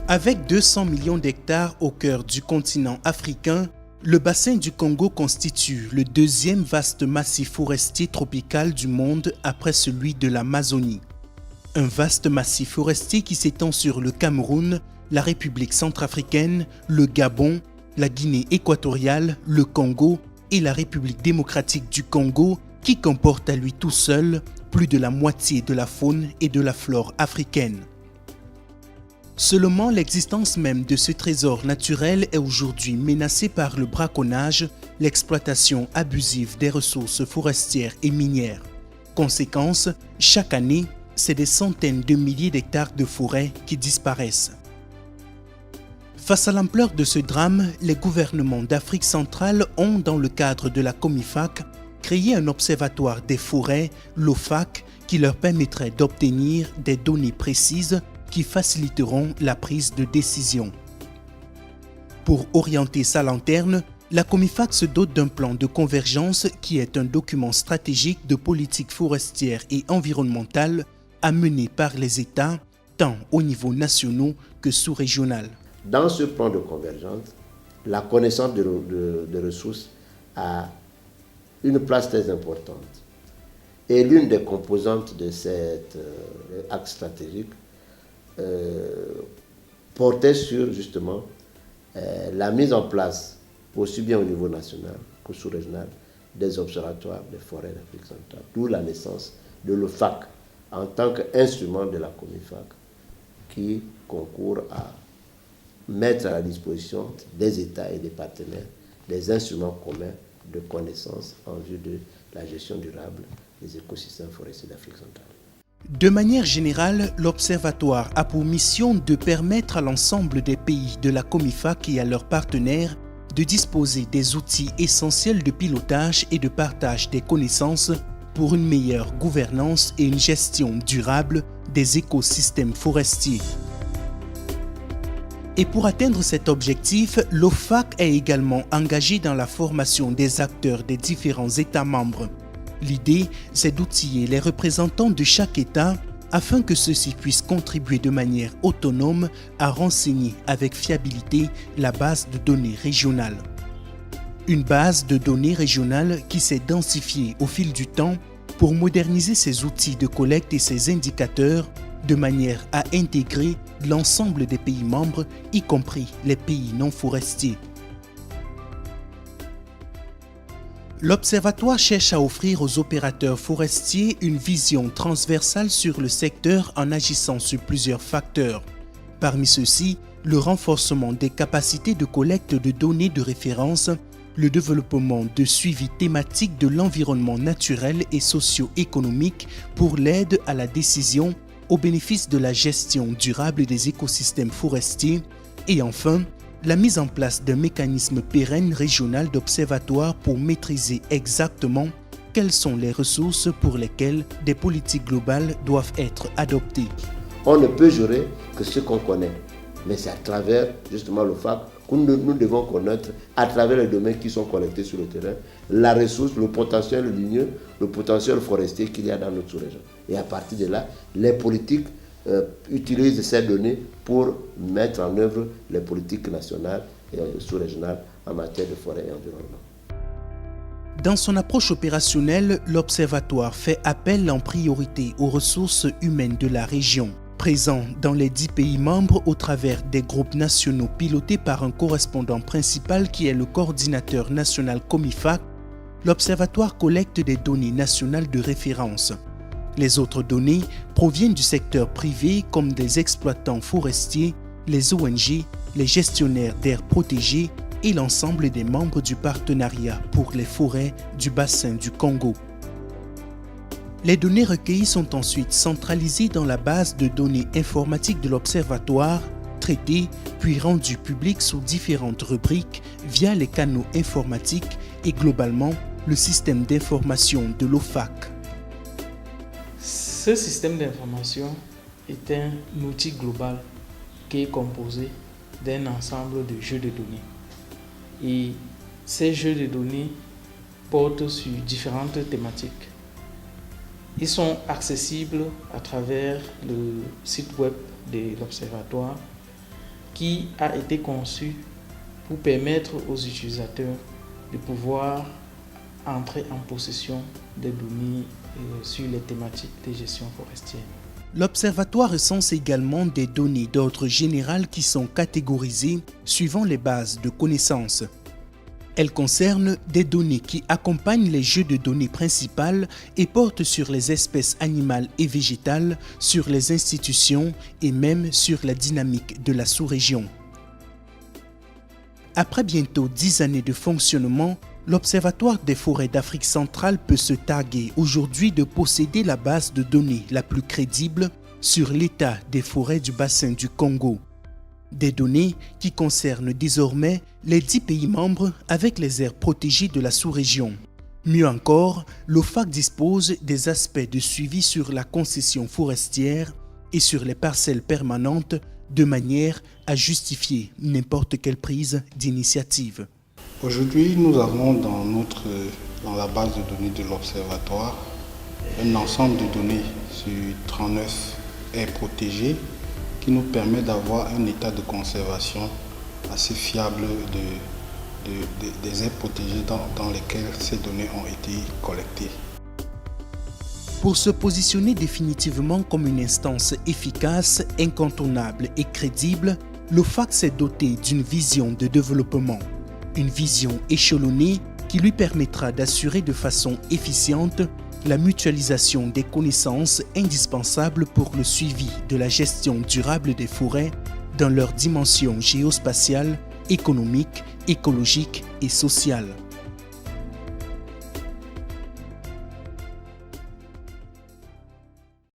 Avec 200 millions d'hectares au cœur du continent africain, le bassin du Congo constitue le deuxième vaste massif forestier tropical du monde après celui de l'Amazonie. Un vaste massif forestier qui s'étend sur le Cameroun, la République centrafricaine, le Gabon, la Guinée équatoriale, le Congo et la République démocratique du Congo, qui comporte à lui tout seul plus de la moitié de la faune et de la flore africaine. Seulement l'existence même de ce trésor naturel est aujourd'hui menacée par le braconnage, l'exploitation abusive des ressources forestières et minières. Conséquence, chaque année, c'est des centaines de milliers d'hectares de forêt qui disparaissent. Face à l'ampleur de ce drame, les gouvernements d'Afrique centrale ont, dans le cadre de la COMIFAC, créé un observatoire des forêts, l'OFAC, qui leur permettrait d'obtenir des données précises qui faciliteront la prise de décision. Pour orienter sa lanterne, la COMIFAC se dote d'un plan de convergence qui est un document stratégique de politique forestière et environnementale amené par les États, tant au niveau national que sous-régional. Dans ce plan de convergence, la connaissance des ressources a une place très importante. Et l'une des composantes de cet axe stratégique portait sur justement la mise en place, aussi bien au niveau national que sous-régional, des observatoires des forêts d'Afrique centrale. D'où la naissance de l'OFAC en tant qu'instrument de la COMIFAC qui concourt à mettre à la disposition des États et des partenaires des instruments communs de connaissance en vue de la gestion durable des écosystèmes forestiers d'Afrique centrale. De manière générale, l'Observatoire a pour mission de permettre à l'ensemble des pays de la COMIFAC et à leurs partenaires de disposer des outils essentiels de pilotage et de partage des connaissances pour une meilleure gouvernance et une gestion durable des écosystèmes forestiers. Et pour atteindre cet objectif, l'OFAC est également engagé dans la formation des acteurs des différents États membres. L'idée, c'est d'outiller les représentants de chaque État afin que ceux-ci puissent contribuer de manière autonome à renseigner avec fiabilité la base de données régionale. Une base de données régionale qui s'est densifiée au fil du temps pour moderniser ses outils de collecte et ses indicateurs de manière à intégrer l'ensemble des pays membres, y compris les pays non forestiers. L'Observatoire cherche à offrir aux opérateurs forestiers une vision transversale sur le secteur en agissant sur plusieurs facteurs. Parmi ceux-ci, le renforcement des capacités de collecte de données de référence, le développement de suivi thématique de l'environnement naturel et socio-économique pour l'aide à la décision au bénéfice de la gestion durable des écosystèmes forestiers et enfin, la mise en place d'un mécanisme pérenne régional d'observatoire pour maîtriser exactement quelles sont les ressources pour lesquelles des politiques globales doivent être adoptées. On ne peut jurer que ce qu'on connaît, mais c'est à travers justement le FAC que nous devons connaître, à travers les domaines qui sont collectés sur le terrain, la ressource, le potentiel ligneux, le potentiel forestier qu'il y a dans notre sous-région. Et à partir de là, les politiques utilisent ces données pour mettre en œuvre les politiques nationales et sous-régionales en matière de forêt et environnement. Dans son approche opérationnelle, l'Observatoire fait appel en priorité aux ressources humaines de la région, présents dans les 10 pays membres au travers des groupes nationaux pilotés par un correspondant principal qui est le coordinateur national COMIFAC. L'Observatoire collecte des données nationales de référence. Les autres données proviennent du secteur privé comme des exploitants forestiers, les ONG, les gestionnaires d'aires protégées et l'ensemble des membres du partenariat pour les forêts du bassin du Congo. Les données recueillies sont ensuite centralisées dans la base de données informatiques de l'Observatoire, traitées puis rendues publiques sous différentes rubriques via les canaux informatiques et globalement le système d'information de l'OFAC. Ce système d'information est un outil global qui est composé d'un ensemble de jeux de données. Et ces jeux de données portent sur différentes thématiques. Ils sont accessibles à travers le site web de l'Observatoire qui a été conçu pour permettre aux utilisateurs de pouvoir entrer en possession des données sur les thématiques de gestion forestière. L'Observatoire recense également des données d'ordre général qui sont catégorisées suivant les bases de connaissances. Elles concernent des données qui accompagnent les jeux de données principales et portent sur les espèces animales et végétales, sur les institutions et même sur la dynamique de la sous-région. Après bientôt 10 années de fonctionnement, l'Observatoire des forêts d'Afrique centrale peut se targuer aujourd'hui de posséder la base de données la plus crédible sur l'état des forêts du bassin du Congo. Des données qui concernent désormais les 10 pays membres avec les aires protégées de la sous-région. Mieux encore, l'OFAC dispose des aspects de suivi sur la concession forestière et sur les parcelles permanentes de manière à justifier n'importe quelle prise d'initiative. Aujourd'hui, nous avons dans la base de données de l'Observatoire un ensemble de données sur 39 aires protégées qui nous permet d'avoir un état de conservation assez fiable des aires protégées dans lesquelles ces données ont été collectées. Pour se positionner définitivement comme une instance efficace, incontournable et crédible, l'OFAC s'est doté d'une vision de développement. Une vision échelonnée qui lui permettra d'assurer de façon efficiente la mutualisation des connaissances indispensables pour le suivi de la gestion durable des forêts dans leurs dimensions géospatiales, économiques, écologiques et sociales.